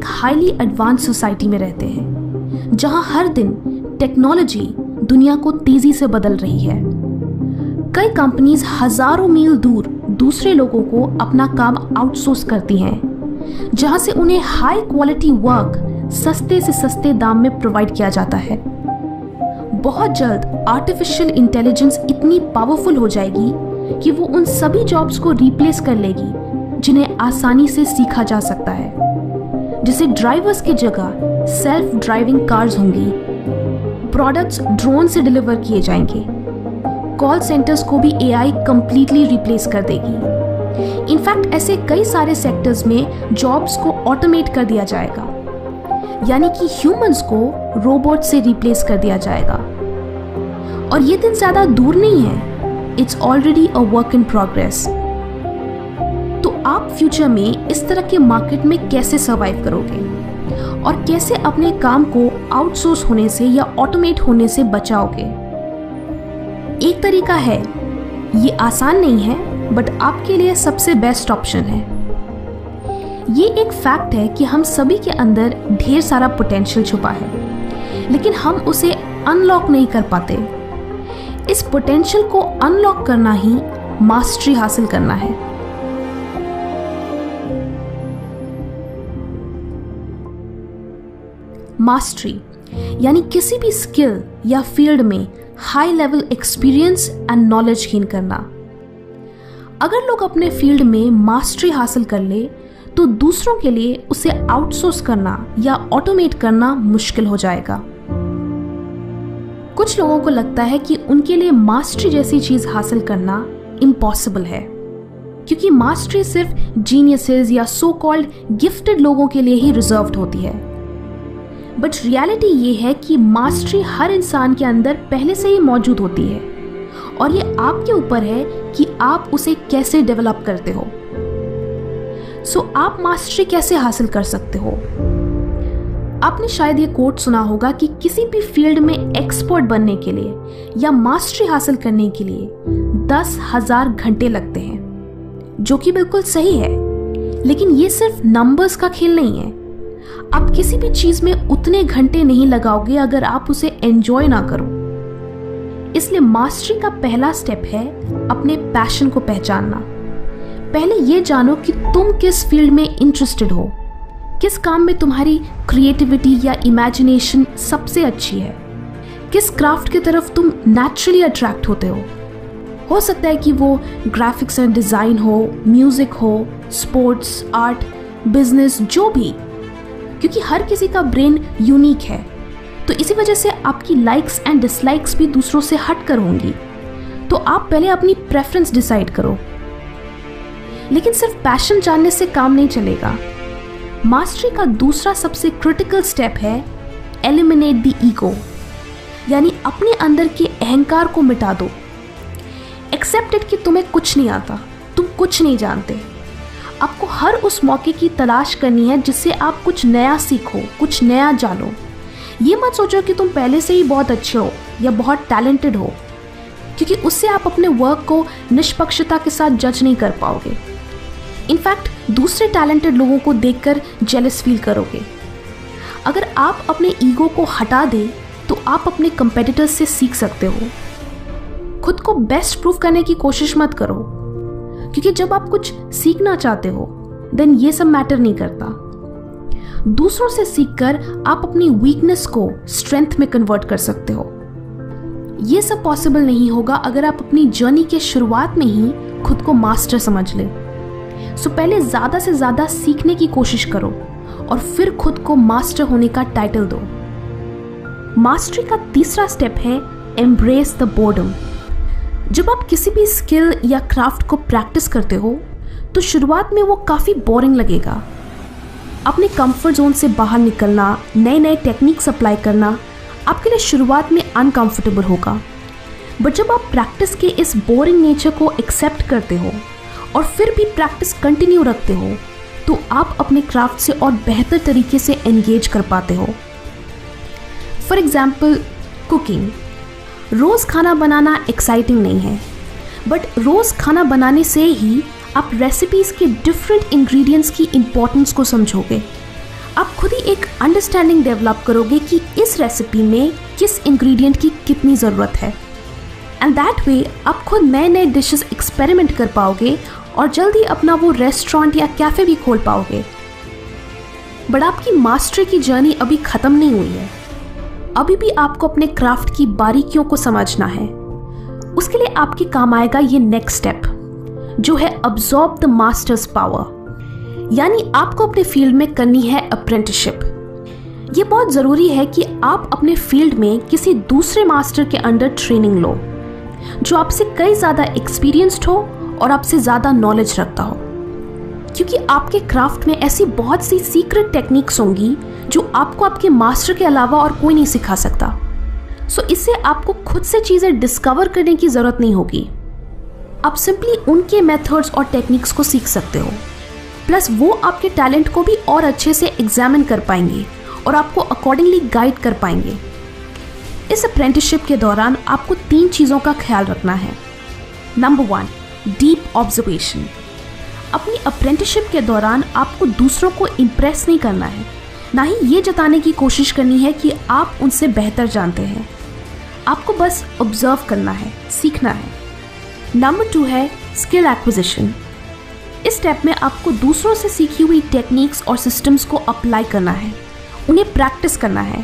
एक highly advance society में रहते हैं जहां हर दिन टेक्नोलॉजी दुनिया को तेजी से बदल रही है। कई कंपनीज हजारों मील दूर दूसरे लोगों को अपना काम आउटसोर्स करती हैं, जहां से उन्हें हाई क्वालिटी वर्क सस्ते से सस्ते दाम में प्रोवाइड किया जाता है। बहुत जल्द आर्टिफिशियल इंटेलिजेंस इतनी पावरफुल हो जाएगी कि वो उन सभी जॉब्स को रिप्लेस कर लेगी जिन्हें आसानी से सीखा जा सकता है। जैसे ड्राइवर्स की जगह सेल्फ ड्राइविंग कार्स होंगी, प्रोडक्ट्स ड्रोन से डिलीवर किए जाएंगे, कॉल सेंटर्स को भी एआई कंप्लीटली रिप्लेस कर देगी। इनफैक्ट ऐसे कई सारे सेक्टर्स में जॉब्स को ऑटोमेट कर दिया जाएगा, यानी कि ह्यूमंस को रोबोट से रिप्लेस कर दिया जाएगा। और ये दिन ज्यादा दूर नहीं है, it's already a work in progress. तो आप फ्यूचर में इस तरह के मार्केट में कैसे सर्वाइव करोगे और कैसे अपने काम को आउटसोर्स होने से या ऑटोमेट होने से बचाओगे? एक तरीका है, ये आसान नहीं है बट आपके लिए सबसे बेस्ट ऑप्शन है। ये एक फैक्ट है कि हम सभी के अंदर ढेर सारा पोटेंशियल छुपा है, लेकिन हम उसे अनलॉक नहीं कर पाते। इस पोटेंशियल को अनलॉक करना ही मास्टरी हासिल करना है। मास्टरी यानी किसी भी स्किल या फील्ड में high level experience and knowledge gain करना। अगर लोग अपने फील्ड में मास्टरी हासिल कर ले तो दूसरों के लिए उसे आउटसोर्स करना या ऑटोमेट करना मुश्किल हो जाएगा। कुछ लोगों को लगता है कि उनके लिए मास्टरी जैसी चीज हासिल करना इम्पॉसिबल है, क्योंकि मास्टरी सिर्फ जीनियसेस या सो कॉल्ड गिफ्टेड लोगों के लिए ही रिजर्व्ड होती है। बट रियलिटी ये है कि मास्टरी हर इंसान के अंदर पहले से ही मौजूद होती है और ये आपके ऊपर है कि आप उसे कैसे डेवलप करते हो। सो आप मास्टरी कैसे हासिल कर सकते हो? आपने शायद ये कोट सुना होगा कि किसी भी फील्ड में एक्सपर्ट बनने के लिए या मास्टरी हासिल करने के लिए 10,000 घंटे लगते हैं, जो कि बिल्कुल सही है। लेकिन ये सिर्फ नंबर्स का खेल नहीं है। आप किसी भी चीज में उतने घंटे नहीं लगाओगे अगर आप उसे एंजॉय ना करो। इसलिए मास्टरी का पहला स्टेप है अपने पैशन को पहचानना। पहले ये जानो कि तुम किस फील्ड में इंटरेस्टेड हो, किस काम में तुम्हारी क्रिएटिविटी या इमेजिनेशन सबसे अच्छी है, किस क्राफ्ट की तरफ तुम नेचुरली अट्रैक्ट होते हो सकता है कि वो ग्राफिक्स एंड डिजाइन हो, म्यूजिक हो, स्पोर्ट्स, आर्ट, बिजनेस, जो भी, क्योंकि हर किसी का ब्रेन यूनिक है। तो इसी वजह से आपकी लाइक्स एंड डिसलाइक्स भी दूसरों से हट कर होंगी। तो आप पहले अपनी प्रेफरेंस डिसाइड करो। लेकिन सिर्फ पैशन जानने से काम नहीं चलेगा। मास्टरी का दूसरा सबसे क्रिटिकल स्टेप है एलिमिनेट द ईगो, यानी अपने अंदर के अहंकार को मिटा दो। एक्सेप्टेड कि तुम्हें कुछ नहीं आता, तुम कुछ नहीं जानते। आपको हर उस मौके की तलाश करनी है जिससे आप कुछ नया सीखो, कुछ नया जानो। ये मत सोचो कि तुम पहले से ही बहुत अच्छे हो या बहुत टैलेंटेड हो, क्योंकि उससे आप अपने वर्क को निष्पक्षता के साथ जज नहीं कर पाओगे। इनफैक्ट दूसरे टैलेंटेड लोगों को देखकर जेलस फील करोगे। अगर आप अपने ईगो को हटा दें तो आप अपने कंपेटिटर्स से सीख सकते हो। खुद को बेस्ट प्रूव करने की कोशिश मत करो, क्योंकि जब आप कुछ सीखना चाहते हो देन ये सब मैटर नहीं करता। दूसरों से सीखकर आप अपनी वीकनेस को स्ट्रेंथ में कन्वर्ट कर सकते हो। ये सब पॉसिबल नहीं होगा अगर आप अपनी जर्नी के शुरुआत में ही खुद को मास्टर समझ ले। सो पहले ज्यादा से ज्यादा सीखने की कोशिश करो और फिर खुद को मास्टर होने का टाइटल दो। मास्टरी का तीसरा स्टेप है एम्ब्रेस द बोर्डम। जब आप किसी भी स्किल या क्राफ्ट को प्रैक्टिस करते हो तो शुरुआत में वो काफ़ी बोरिंग लगेगा। अपने कंफर्ट जोन से बाहर निकलना, नए नए टेक्निक्स अप्लाई करना आपके लिए शुरुआत में अनकंफर्टेबल होगा। बट जब आप प्रैक्टिस के इस बोरिंग नेचर को एक्सेप्ट करते हो और फिर भी प्रैक्टिस कंटिन्यू रखते हो तो आप अपने क्राफ्ट से और बेहतर तरीके से एंगेज कर पाते हो। For example cooking. रोज़ खाना बनाना एक्साइटिंग नहीं है, बट रोज़ खाना बनाने से ही आप रेसिपीज़ के डिफरेंट इंग्रेडिएंट्स की इम्पोर्टेंस को समझोगे। आप खुद ही एक अंडरस्टैंडिंग डेवलप करोगे कि इस रेसिपी में किस इंग्रेडिएंट की कितनी ज़रूरत है। एंड दैट वे आप खुद नए नए डिशेस एक्सपेरिमेंट कर पाओगे और जल्दी अपना वो रेस्टोरेंट या कैफ़े भी खोल पाओगे। बट आपकी मास्टरी की जर्नी अभी ख़त्म नहीं हुई है। अभी भी आपको अपने क्राफ्ट की बारीकियों को समझना है। उसके लिए आपके काम आएगा ये नेक्स्ट स्टेप, जो है अब्सॉर्ब द मास्टर्स पावर। यानी आपको अपने फील्ड में करनी है अप्रेंटिसशिप। ये बहुत ज़रूरी है कि आप अपने फील्ड में किसी दूसरे मास्टर के अंडर ट्रेनिंग लो, जो आपसे कई ज़्यादा एक्सपीरियंस्ड हो और आपसे ज़्यादा नॉलेज रखता हो। क्योंकि आपके क्राफ्ट में ऐसी बहुत सी सीक्रेट टेक्निक्स होंगी जो आपको आपके मास्टर के अलावा और कोई नहीं सिखा सकता। सो इससे आपको खुद से चीज़ें डिस्कवर करने की ज़रूरत नहीं होगी। आप सिंपली उनके मेथड्स और टेक्निक्स को सीख सकते हो। प्लस वो आपके टैलेंट को भी और अच्छे से एग्जामिन कर पाएंगे और आपको अकॉर्डिंगली गाइड कर पाएंगे। इस अप्रेंटिसशिप के दौरान आपको 3 चीज़ों का ख्याल रखना है। Number 1, deep observation. अपनी अप्रेंटिसशिप के दौरान आपको दूसरों को इम्प्रेस नहीं करना है, ना ही ये जताने की कोशिश करनी है कि आप उनसे बेहतर जानते हैं। आपको बस ऑब्जर्व करना है, सीखना है। नंबर 2 है स्किल एक्विजिशन। इस स्टेप में आपको दूसरों से सीखी हुई टेक्निक्स और सिस्टम्स को अप्लाई करना है, उन्हें प्रैक्टिस करना है।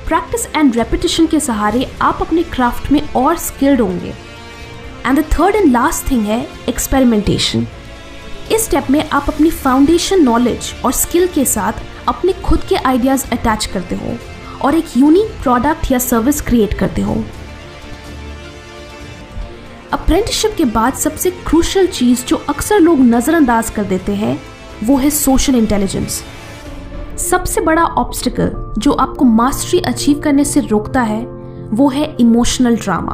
प्रैक्टिस एंड रेपिटेशन के सहारे आप अपने क्राफ्ट में और स्किल्ड होंगे। And the third and last thing है एक्सपेरिमेंटेशन। इस स्टेप में आप अपनी फाउंडेशन नॉलेज और स्किल के साथ अपने खुद के आइडियाज़ अटैच करते हो और एक यूनिक प्रोडक्ट या सर्विस क्रिएट करते हो। अप्रेंटिसशिप के बाद सबसे क्रूशियल चीज़ जो अक्सर लोग नज़रअंदाज कर देते हैं वो है सोशल इंटेलिजेंस। सबसे बड़ा ऑब्स्टिकल जो आपको मास्टरी अचीव करने से रोकता है वो है इमोशनल ड्रामा।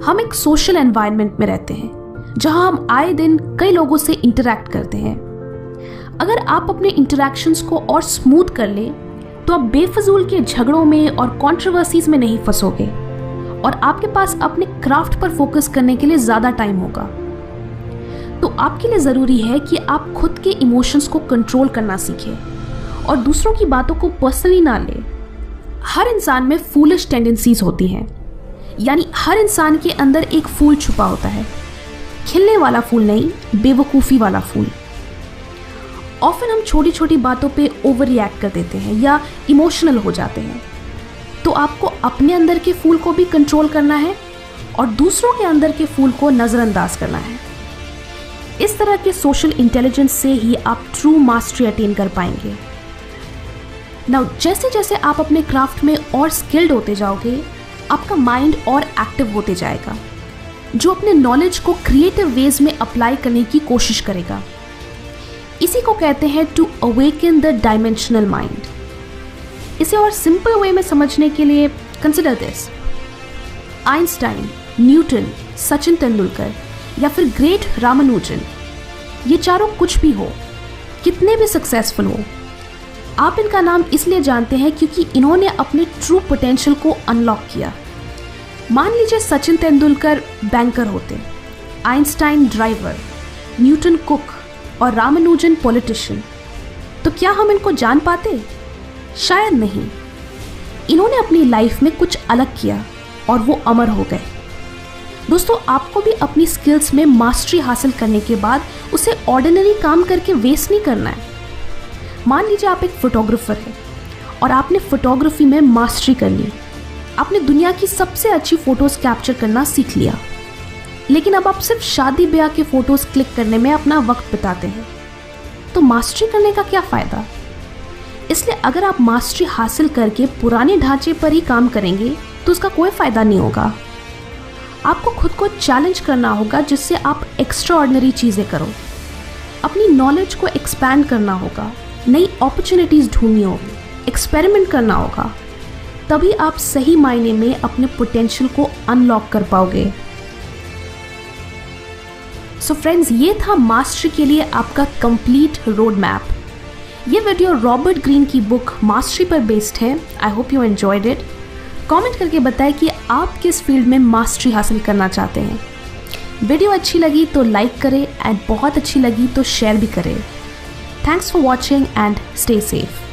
हम एक सोशल एनवायरनमेंट में रहते हैं जहां हम आए दिन कई लोगों से इंटरैक्ट करते हैं। अगर आप अपने इंटरैक्शंस को और स्मूथ कर ले तो आप बेफजूल के झगड़ों में और कंट्रोवर्सीज में नहीं फंसोगे और आपके पास अपने क्राफ्ट पर फोकस करने के लिए ज़्यादा टाइम होगा। तो आपके लिए ज़रूरी है कि आप खुद के इमोशंस को कंट्रोल करना सीखें और दूसरों की बातों को पर्सनली ना लें। हर इंसान में फूलिश टेंडेंसीज होती हैं, यानी हर इंसान के अंदर एक फूल छुपा होता है। खिलने वाला फूल नहीं, बेवकूफ़ी वाला फूल। ऑफन हम छोटी छोटी बातों पे ओवर रिएक्ट कर देते हैं या इमोशनल हो जाते हैं। तो आपको अपने अंदर के फूल को भी कंट्रोल करना है और दूसरों के अंदर के फूल को नज़रअंदाज करना है। इस तरह के सोशल इंटेलिजेंस से ही आप ट्रू मास्टरी अटेन कर पाएंगे। नाउ जैसे जैसे आप अपने क्राफ्ट में और स्किल्ड होते जाओगे, आपका माइंड और एक्टिव होते जाएगा, जो अपने नॉलेज को क्रिएटिव वेज में अप्लाई करने की कोशिश करेगा। इसी को कहते हैं to awaken the dimensional mind. इसे और सिंपल वे में समझने के लिए consider this. Einstein, Newton, Sachin Tendulkar या फिर ग्रेट रामानुजन, ये चारों कुछ भी हो, कितने भी सक्सेसफुल हो, आप इनका नाम इसलिए जानते हैं क्योंकि इन्होंने अपने ट्रू पोटेंशियल को अनलॉक किया। मान लीजिए सचिन तेंदुलकर बैंकर होते, आइंस्टाइन ड्राइवर, न्यूटन कुक और रामानुजन पॉलिटिशियन, तो क्या हम इनको जान पाते? शायद नहीं। इन्होंने अपनी लाइफ में कुछ अलग किया और वो अमर हो गए। दोस्तों, आपको भी अपनी स्किल्स में मास्टरी हासिल करने के बाद उसे ऑर्डिनरी काम करके वेस्ट नहीं करना है। मान लीजिए आप एक फोटोग्राफर हैं और आपने फोटोग्राफी में मास्टरी कर ली। आपने दुनिया की सबसे अच्छी फ़ोटोज़ कैप्चर करना सीख लिया, लेकिन अब आप सिर्फ शादी ब्याह के फ़ोटोज़ क्लिक करने में अपना वक्त बिताते हैं। तो मास्टरी करने का क्या फ़ायदा? इसलिए अगर आप मास्टरी हासिल करके पुराने ढांचे पर ही काम करेंगे तो उसका कोई फ़ायदा नहीं होगा। आपको खुद को चैलेंज करना होगा जिससे आप एक्स्ट्रा ऑर्डिनरी चीज़ें करो। अपनी नॉलेज को एक्सपैंड करना होगा, नई अपॉर्चुनिटीज़ ढूंढनी होगी, एक्सपेरिमेंट करना होगा। तभी आप सही मायने में अपने पोटेंशियल को अनलॉक कर पाओगे। सो फ्रेंड्स, ये था मास्टरी के लिए आपका कंप्लीट रोड मैप। ये वीडियो रॉबर्ट ग्रीन की बुक मास्टरी पर बेस्ड है। I hope you enjoyed it. Comment करके बताएं कि आप किस फील्ड में मास्टरी हासिल करना चाहते हैं। वीडियो अच्छी लगी तो लाइक करें एंड बहुत अच्छी लगी तो शेयर भी करें। Thanks for watching and stay safe.